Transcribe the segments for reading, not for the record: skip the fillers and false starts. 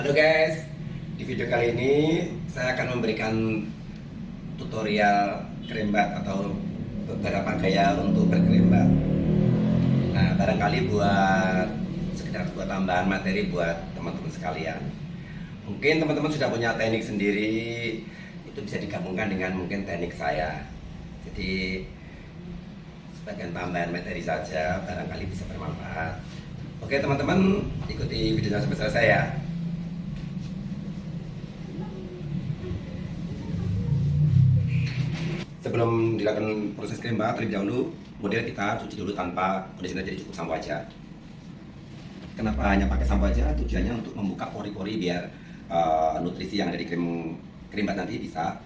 Halo guys, di video kali ini saya akan memberikan tutorial kerembat atau beberapa gaya untuk berkerembat. Nah, barangkali buat tambahan materi buat teman-teman sekalian. Mungkin teman-teman sudah punya teknik sendiri, itu bisa digabungkan dengan mungkin teknik saya. Jadi sebagian tambahan materi saja, barangkali bisa bermanfaat. Oke teman-teman, ikuti videonya sampai selesai ya. Sebelum dilakukan proses kerembat, terlebih dahulu model kita cuci dulu tanpa kondisi, jadi cukup sampo aja. Kenapa hanya pakai sampo aja? Tujuannya untuk membuka pori-pori biar nutrisi yang ada di kerembat nanti bisa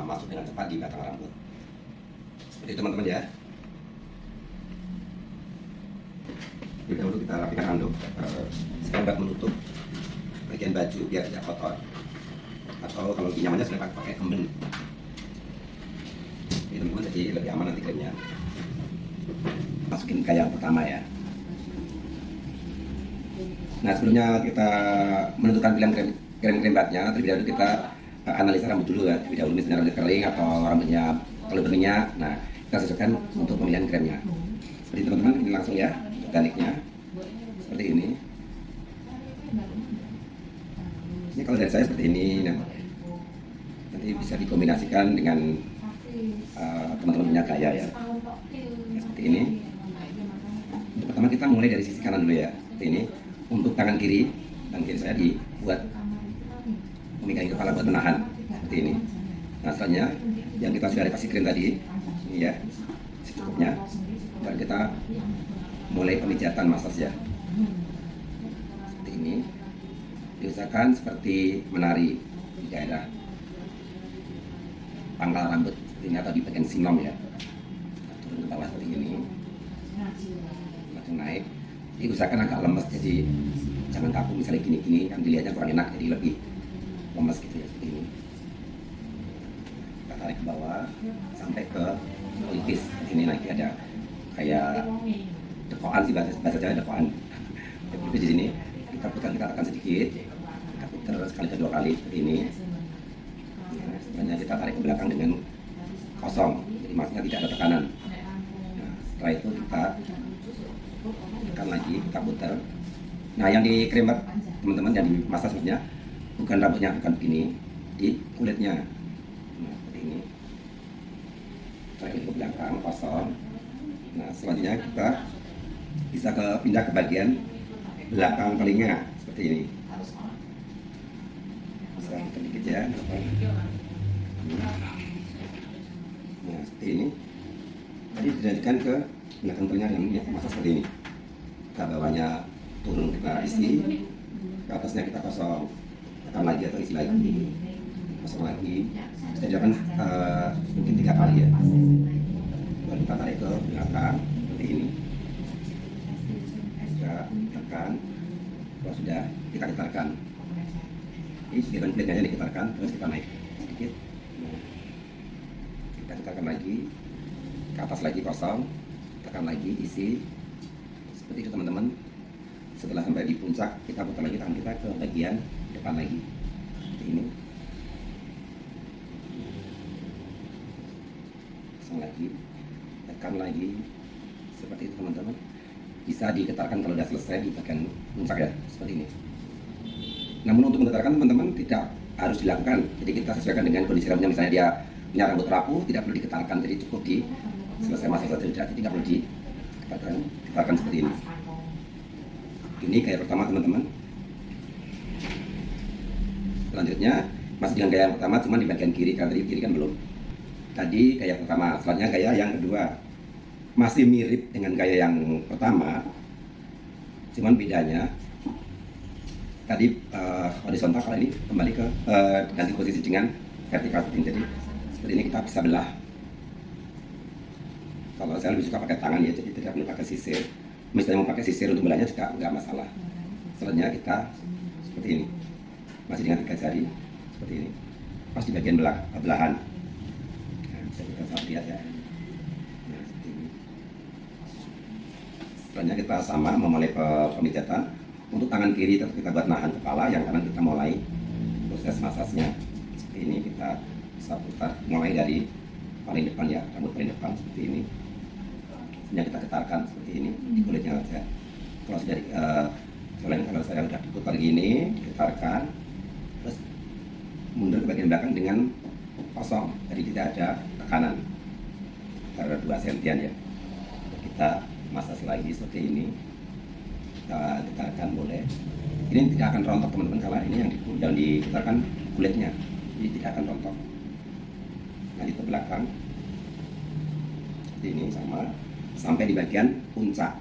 masuk dengan cepat di batang rambut. Seperti itu teman-teman ya. Terlebih dahulu kita rapikan handuk sekarang buat menutup bagian baju biar tidak kotor. Atau kalau lebih nyamannya sudah pakai emben. Ini teman-teman, jadi lebih aman nanti kremnya. Masukin gaya yang pertama ya. Nah, sebelumnya kita menentukan pilihan krembatnya, terlebih dahulu kita analisa rambut dulu ya. Terlebih dahulu misalnya rambut kering atau rambutnya terlalu berminyak. Nah, kita sesuaikan untuk pemilihan kremnya. Seperti teman-teman, ini langsung ya tekniknya. Seperti ini. Ini kalau dari saya seperti ini. Nanti bisa dikombinasikan dengan teman-teman punya gaya ya. Seperti ini. Untuk pertama kita mulai dari sisi kanan dulu ya. Seperti ini. Untuk tangan kiri saya dibuat memegangi kepala buat menahan seperti ini. Nah, selanjutnya yang kita sudah kasih krim tadi, ini ya, secukupnya. Dan kita mulai pemijatan massage ya. Seperti ini. Diusahakan seperti menari di daerah pangkal rambut seperti ini atau di bagian singom ya. Nah, turun ke bawah seperti ini. Langsung naik. Diusahakan agak lemes, jadi jangan kaku misalnya gini-gini, kan dilihatnya kurang enak, jadi lebih lemes gitu ya, seperti ini. Kita tarik ke bawah sampai ke pelipis. Ini nanti ada kayak dekoan sih, bahasa Jawa dekoan. Pelipis di sini kita putar, kita tekan sedikit, kita putar sekali kedua kali seperti ini. Nah, setelahnya kita tarik ke belakang dengan kosong, jadi maksudnya tidak ada tekanan. Nah, setelah itu kita tekan lagi, kita putar. Nah, yang di kerembat teman-teman, yang di massage-nya bukan rambutnya, bukan begini, di kulitnya. Nah, seperti ini. Tarik ke belakang kosong. Nah, selanjutnya kita bisa pindah ke bagian belakang telinga seperti ini. Bisa sedikit ya. Nah, seperti ini. Tadi dilanjutkan ke belakang telinga yang massage seperti ini. Kita bawahnya turun, kita isi, ke atasnya kita kosong, tekan lagi atau isi lagi, kosong lagi. Bisa dilakukan mungkin 3 kali ya. Baru kita tarik ke belakang seperti ini. Kita tekan, kalau sudah kita getarkan. Ini bagian kulitnya digetarkan, terus kita naik sedikit. Kita getarkan lagi, ke atas lagi kosong, tekan lagi, isi. Seperti itu teman-teman. Setelah sampai di puncak, kita putar lagi tangan kita ke bagian depan lagi seperti ini. Pasang lagi, tekan lagi seperti itu teman-teman. Bisa digetarkan kalau sudah selesai di bagian puncak ya, seperti ini. Namun untuk menggetarkan teman-teman tidak harus dilakukan, jadi kita sesuaikan dengan kondisi rambutnya. Misalnya dia punya rambut rapuh, tidak perlu digetarkan, jadi cukup di selesai masa saja, jadi tidak perlu digetarkan seperti ini. Ini gaya pertama teman-teman. Selanjutnya masih dengan gaya yang pertama, cuma di bagian kiri, kan tadi kiri kan belum. Tadi gaya pertama, selanjutnya gaya yang kedua. Masih mirip dengan gaya yang pertama, cuman bedanya tadi horizontal, kalau ini kembali ke ganti posisi dengan vertikal seperti ini. Jadi seperti ini kita bisa belah. Kalau saya lebih suka pakai tangan ya, jadi tidak perlu pakai sisir. Misalnya mau pakai sisir untuk belahnya juga nggak masalah. Selanjutnya kita seperti ini, masih dengan 3 jari seperti ini, pas di bagian belahan. Nah, bisa kita lihat ya. Nah, seperti ini. Selanjutnya kita sama memulai pemijatan Untuk tangan kiri tetap kita buat nahan kepala, yang kanan kita mulai proses masasnya. Seperti ini kita bisa putar, mulai dari paling depan ya, rambut paling depan seperti ini. Sebenarnya kita getarkan seperti ini di kulitnya saja. Kalau sudah kalau saya sudah diputar gini, getarkan, terus mundur ke bagian belakang dengan kosong, jadi tidak ada tekanan. Karena 2 sentian ya. Kita masas lagi seperti ini. Kita getarkan boleh. Ini tidak akan rontok teman-teman, karena ini yang digetarkan kulitnya, jadi tidak akan rontok. Nah, itu belakang seperti ini sama, sampai di bagian puncak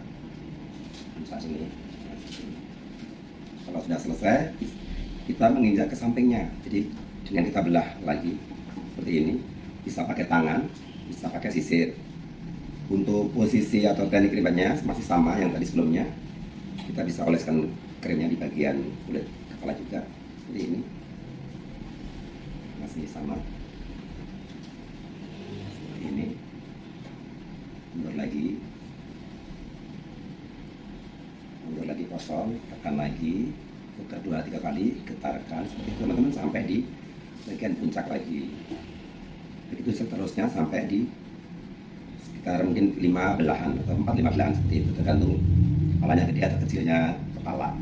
sini. Kalau sudah selesai, kita menginjak ke sampingnya. Jadi dengan kita belah lagi seperti ini, bisa pakai tangan, bisa pakai sisir. Untuk posisi atau teknik ribatnya masih sama yang tadi sebelumnya. Kita bisa oleskan krimnya di bagian kulit kepala juga seperti ini, masih sama seperti ini. Mundur lagi kosong, tekan lagi, putar 2-3 kali, getarkan seperti itu teman-teman sampai di bagian puncak lagi. Begitu seterusnya sampai di sekitar mungkin 5 belahan atau 4-5 belahan seperti itu, tergantung kepalanya gede atau kecilnya kepala.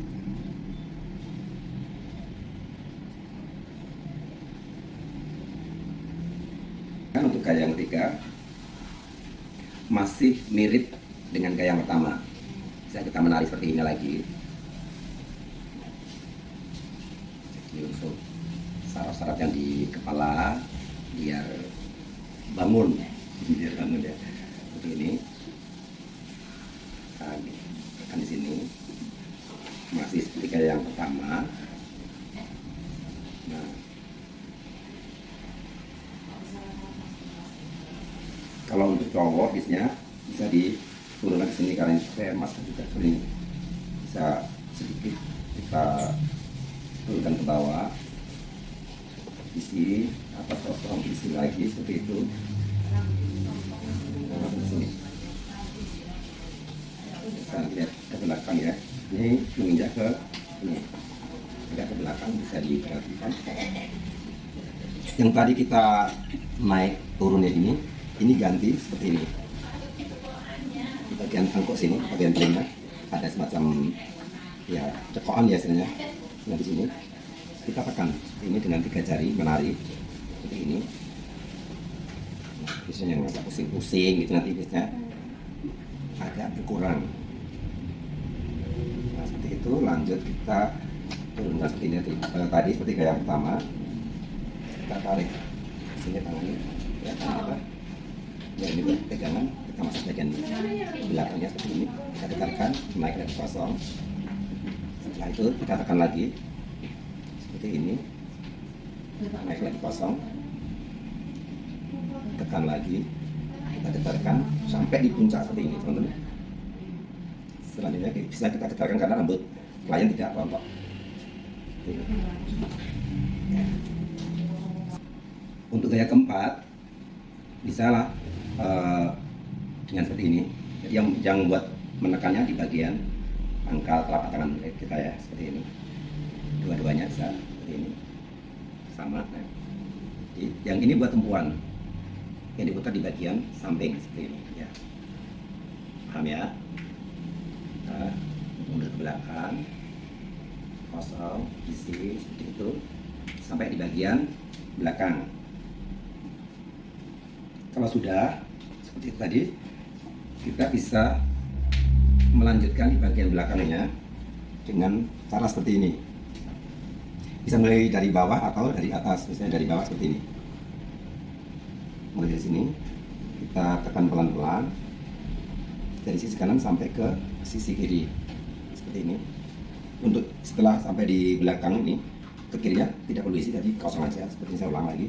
Dan untuk gaya yang ketiga masih mirip dengan gaya yang pertama. Bisa kita menarik seperti ini lagi. Jadi untuk saraf-saraf yang di kepala biar bangun ya. Seperti ini. Tekan di sini. Masih seperti gaya yang pertama. Nah, kalau untuk cowok biasanya bisa diturunkan ke sini, karena saya masker juga sering bisa sedikit kita turunkan ke bawah, isi atas kosong, isi lagi seperti itu. Nah, di sini bisa lihat ke belakang ya. Ini menginjak ke ini, tidak ke belakang, bisa diperhatikan. Yang tadi kita naik turunnya ini ganti seperti ini. Di bagian tengkuk sini, bagian telinga ada semacam ya cekokan ya istilahnya. Nah, di sini kita tekan ini dengan 3 jari, menarik seperti ini. Nah, biasanya yang agak pusing-pusing gitu nanti biasanya agak berkurang. Nah, seperti itu. Lanjut kita turunkan seperti ini tadi seperti gaya pertama. Kita tarik sini tangannya ya, tangan ya, ini buat pegangan. Kita masuk bagian belakangnya seperti ini, kita tekankan naik dari kosong. Setelah itu kita tekan lagi seperti ini, naik lagi kosong, tekan lagi, kita tekan sampai di puncak seperti ini teman-teman. Selanjutnya bisa kita tekan karena rambut klien tidak rontok. Untuk gaya keempat bisa lah dengan seperti ini. Jadi yang buat menekannya di bagian pangkal telapak tangan kita ya, seperti ini. Dua-duanya bisa seperti ini, sama. Nah, yang ini buat tumpuan, yang diputar di bagian samping seperti ini ya. Paham ya? Nah, mundur ke belakang, kosong, isi seperti itu sampai di bagian belakang. Kalau sudah seperti itu tadi, kita bisa melanjutkan di bagian belakangnya dengan cara seperti ini. Bisa mulai dari bawah atau dari atas, misalnya dari bawah seperti ini. Mulai dari sini, kita tekan pelan-pelan dari sisi kanan sampai ke sisi kiri, seperti ini. Untuk setelah sampai di belakang ini, ke kirinya tidak perlu isi, jadi kosong aja. Seperti ini, saya ulang lagi.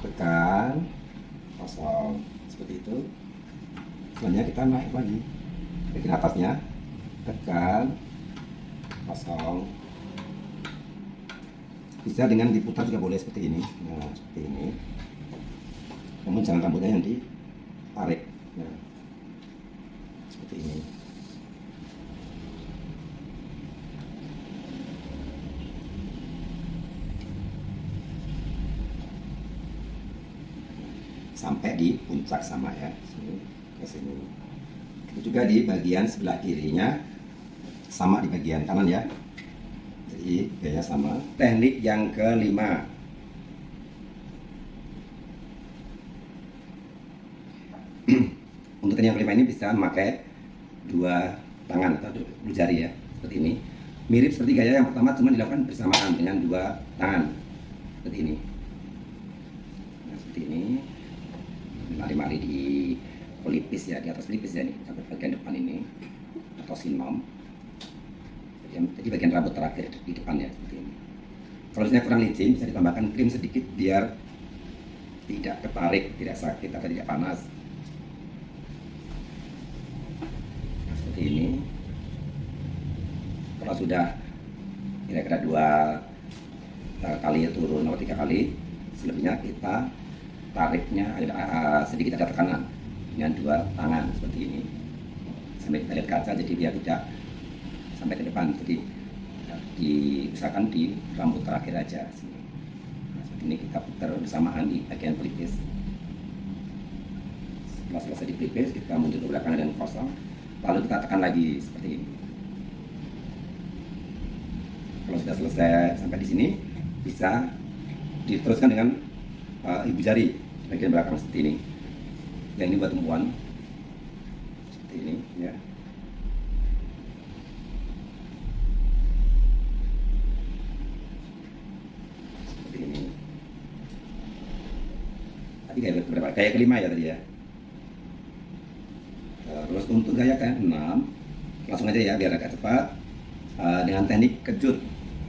Tekan, kosong, seperti itu. Selanjutnya kita naik lagi bagian atasnya, tekan, kosong. Bisa dengan diputar juga boleh seperti ini. Nah, seperti ini. Namun jangan rambutnya yang ditarik. Nah, seperti ini. sampai di puncak sama ya, sini ke sini. Itu juga di bagian sebelah kirinya sama di bagian kanan ya, jadi gaya sama. Teknik yang kelima, untuk teknik yang kelima ini bisa memakai dua tangan atau dua jari ya, seperti ini. Mirip seperti gaya yang pertama, cuma dilakukan bersamaan dengan dua tangan seperti ini. Nah, seperti ini, mari-mari di pelipis ya, di atas pelipis ya, nih sampai bagian depan ini atau sinom. Jadi bagian rambut terakhir di depan ya, seperti ini. Kalau misalnya kurang licin, bisa ditambahkan krim sedikit biar tidak ketarik, tidak sakit atau tidak panas. Nah, seperti ini. Kalau sudah kira-kira 2 kali turun atau 3 kali, selebihnya kita tariknya sedikit ada tekanan dengan 2 tangan seperti ini sampai kita lihat kaca, jadi biar tidak sampai ke depan. Jadi diusahakan di rambut terakhir aja. Nah, seperti ini kita putar bersamaan di bagian pelipis. Setelah selesai di pelipis, kita mundur ke belakang dan kosong, lalu kita tekan lagi seperti ini. Kalau sudah selesai sampai di sini, bisa diteruskan dengan ibu jari bagian belakang seperti ini. Yang ini buat tumpuan seperti ini ya. Seperti ini. Tadi gaya berapa? Gaya kelima ya tadi ya. Terus untuk gaya ke-6, langsung aja ya biar agak cepat, dengan teknik kejut.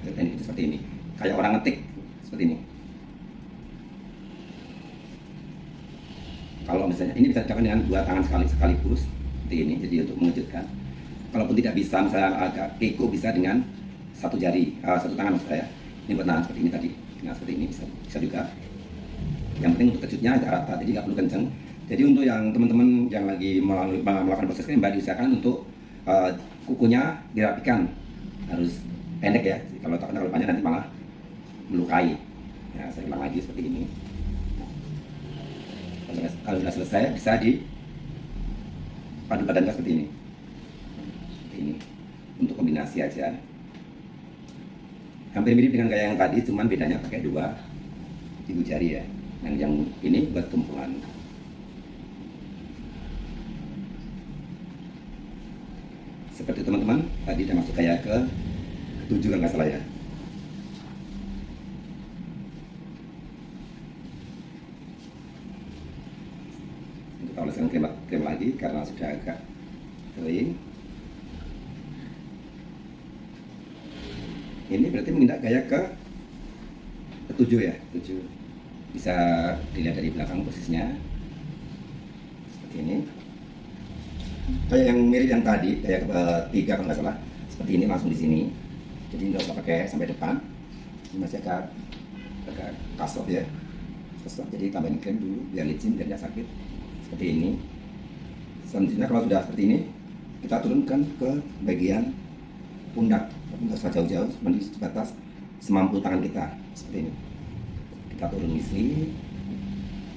Teknik seperti ini, kayak orang ngetik seperti ini. Kalau misalnya ini bisa dilakukan dengan 2 tangan sekaligus seperti ini, jadi untuk mengejutkan. Kalaupun tidak bisa, misalnya agak keko, bisa dengan 1 jari, 1 tangan maksud saya. Ini buat nahan seperti ini tadi. Nah seperti ini bisa juga. Yang penting untuk kejutnya agak rata, jadi nggak perlu kenceng. Jadi untuk yang teman-teman yang lagi melakukan proses ini, mbak diusahakan untuk kukunya dirapikan, harus pendek ya. Kalau panjang nanti malah melukai. Ya, saya ulang lagi seperti ini. Kalau sudah selesai, bisa dipadu padankan seperti ini. Seperti ini. Untuk kombinasi aja. Hampir mirip dengan gaya yang tadi, cuman bedanya pakai 2 ibu jari ya. Yang ini buat tumpuan. Seperti teman-teman, tadi sudah masuk gaya ke-7 kalau nggak salah ya. Untuk oleskan krim lagi karena sudah agak kering. Ini berarti mengindak gaya ke-7 ya, 7. Bisa dilihat dari belakang posisinya seperti ini. Kayak yang mirip yang tadi, kayak ke-3 kalau nggak salah. Seperti ini langsung di sini. Jadi nggak usah pakai sampai depan. Ini masih agak kasar ya. Kasar. Jadi tambahin krim dulu biar licin, biar nggak sakit. Seperti ini. Selanjutnya kalau sudah seperti ini, kita turunkan ke bagian pundak. Tapi nggak usah jauh-jauh, cuma di sebatas semampu tangan kita. Seperti ini. Kita turun isi,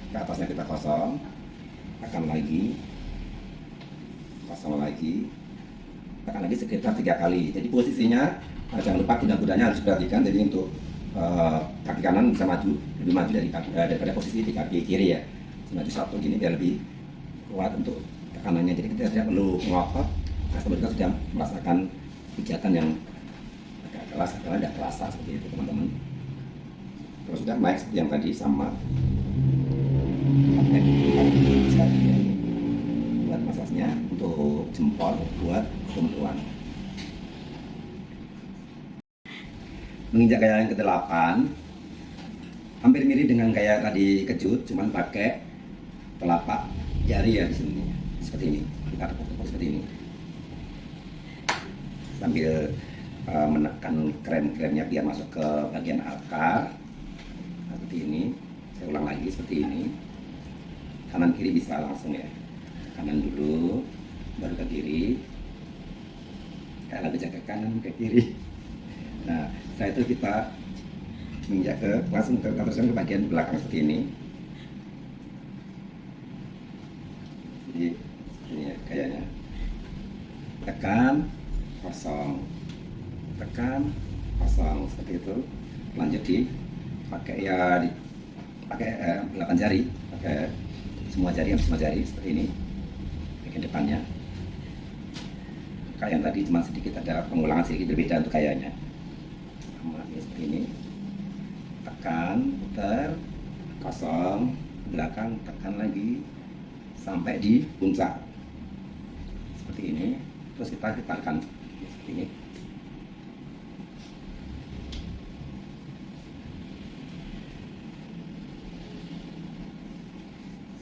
ke atasnya kita kosong, tekan lagi, kosong lagi, tekan lagi sekitar 3 kali. Jadi posisinya jangan lupa kuda-kudanya harus diperhatikan. Jadi untuk kaki kanan bisa maju, lebih maju daripada posisi di kaki kiri ya. Maju 1 gini biar lebih kuat untuk tekanannya. Jadi kita tidak perlu ngotot. Customer kita sudah merasakan pijatan yang agak keras, karena tidak kerasa seperti itu teman-teman. Kalau sudah naik seperti yang tadi sama, buat masasnya untuk jempol, buat tumpuan. Menginjak gaya yang ke-8, hampir mirip dengan gaya tadi kejut, cuman pakai telapak jari ya di sini, seperti ini. Kita tepuk-tepuk seperti ini, sambil menekan krem-kremnya biar masuk ke bagian akar. Seperti ini. Saya ulang lagi seperti ini. Kanan kiri bisa langsung ya. Kanan dulu, baru ke kiri. Kayak lagu jaga kanan ke kiri. Nah, setelah itu kita menginjak langsung ke bagian belakang seperti ini. Jadi ini ya kayaknya. Tekan, kosong, tekan, kosong, seperti itu. Lanjut di pakai ya pakai 8 jari, pakai semua jari, seperti ini. Bagian depannya. Kayak yang tadi cuma sedikit ada pengulangan sedikit berbeda untuk kayaknya. Sama seperti ini. Tekan, putar, kosong, belakang, tekan lagi sampai di puncak. Seperti ini. Terus kita tekan seperti ini.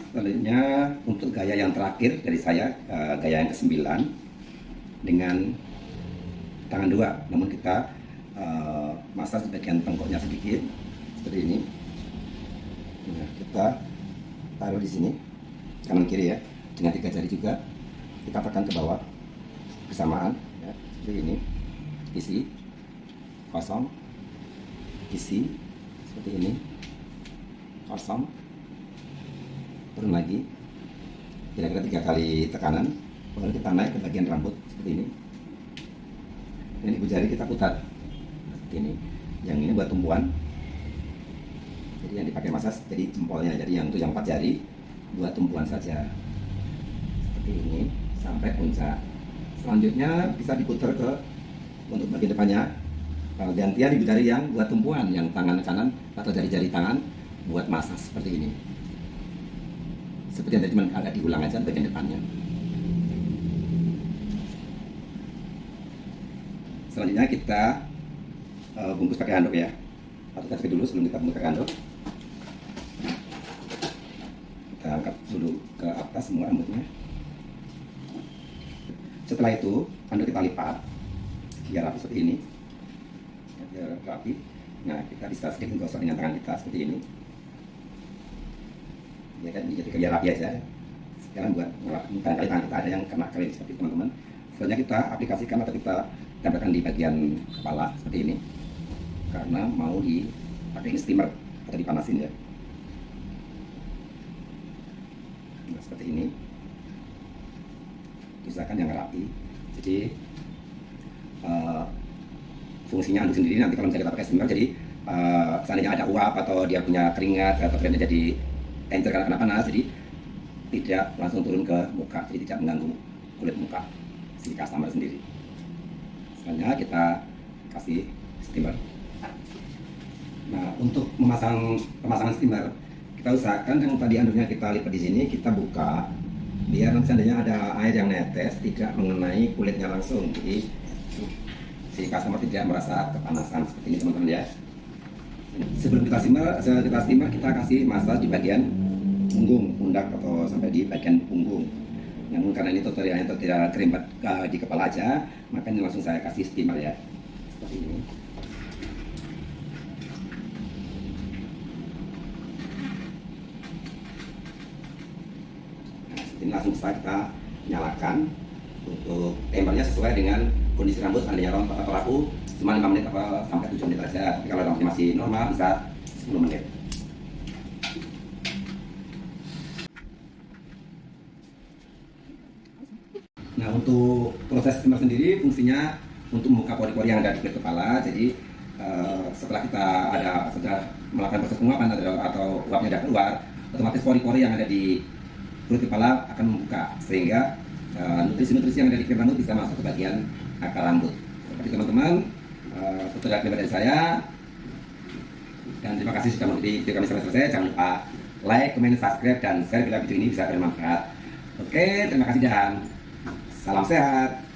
Selanjutnya untuk gaya yang terakhir dari saya, gaya yang ke-9 dengan tangan dua, namun kita massage di bagian tengkuknya sedikit seperti ini. Nah, kita taruh di sini kanan kiri ya, dengan 3 jari juga kita tekan ke bawah bersamaan ya, seperti ini. Isi, kosong, isi seperti ini, kosong, turun lagi kira-kira 3 kali tekanan, baru kita naik ke bagian rambut seperti ini. Dan ibu jari kita putar seperti ini. Yang ini buat tumpuan, jadi yang dipakai massage jadi jempolnya, jadi yang untuk yang 4 jari buat tumpuan saja seperti ini sampai puncak. Selanjutnya bisa diputar ke untuk bagian depannya, gantian ibu jari yang buat tumpuan, yang tangan kanan atau jari-jari tangan buat massage seperti ini. Seperti yang tadi cuma agak diulang aja bagian depannya. Selanjutnya kita bungkus pakai handuk ya. Atau kita dulu sebelum kita bungkus pakai handuk. Kita angkat dulu ke atas semua rambutnya. Setelah itu handuk kita lipat biar rapi seperti ini. Biar rapi. Nah, kita bisa sedikit gosok dengan tangan kita seperti ini. Ya kan, jadi kerja rapi aja. Sekarang buat bukan kali tangan kita ada yang kena kering seperti teman-teman. Selanjutnya kita aplikasikan atau kita tempelkan di bagian kepala seperti ini, karena mau dipakai steamer atau dipanasin ya. Nah, seperti ini. Usahakan yang rapi. Jadi fungsinya handuk sendiri nanti kalau misalnya kita pakai steamer, jadi seandainya ada uap atau dia punya keringat atau kemudian jadi encer karena kena panas, jadi tidak langsung turun ke muka, jadi tidak mengganggu kulit muka si customer sendiri. Selanjutnya kita kasih steamer. Nah, untuk pemasangan steamer, kita usahakan yang tadi handuknya kita lipat di sini, kita buka biar nanti seandainya ada air yang netes tidak mengenai kulitnya langsung, jadi si customer tidak merasa kepanasan seperti ini teman-teman ya. Sebelum kita steamer, kita kasih massage di bagian punggung, pundak atau sampai di bagian punggung. Namun karena ini tutorialnya tidak kerempet di kepala aja, makanya langsung saya kasih steamer ya, seperti ini. Nah, ini langsung kita nyalakan. Untuk timernya sesuai dengan kondisi rambut, seandainya rontok atau rapuh cuma 5 menit atau sampai 7 menit aja. Tapi kalau rambutnya masih normal bisa 10 menit. Nah, untuk proses steamer sendiri fungsinya untuk membuka pori-pori yang ada di kulit kepala. Jadi setelah kita sudah melakukan proses penguapan atau uapnya sudah keluar, otomatis pori-pori yang ada di kulit kepala akan membuka, sehingga nutrisi-nutrisi yang ada di kulit rambut bisa masuk ke bagian akar rambut. Seperti teman-teman, tutorial dari saya. Dan terima kasih sudah mengikuti video kami sampai selesai. Jangan lupa like, comment, subscribe, dan share bila video ini bisa bermanfaat. Oke, terima kasih dan salam sehat.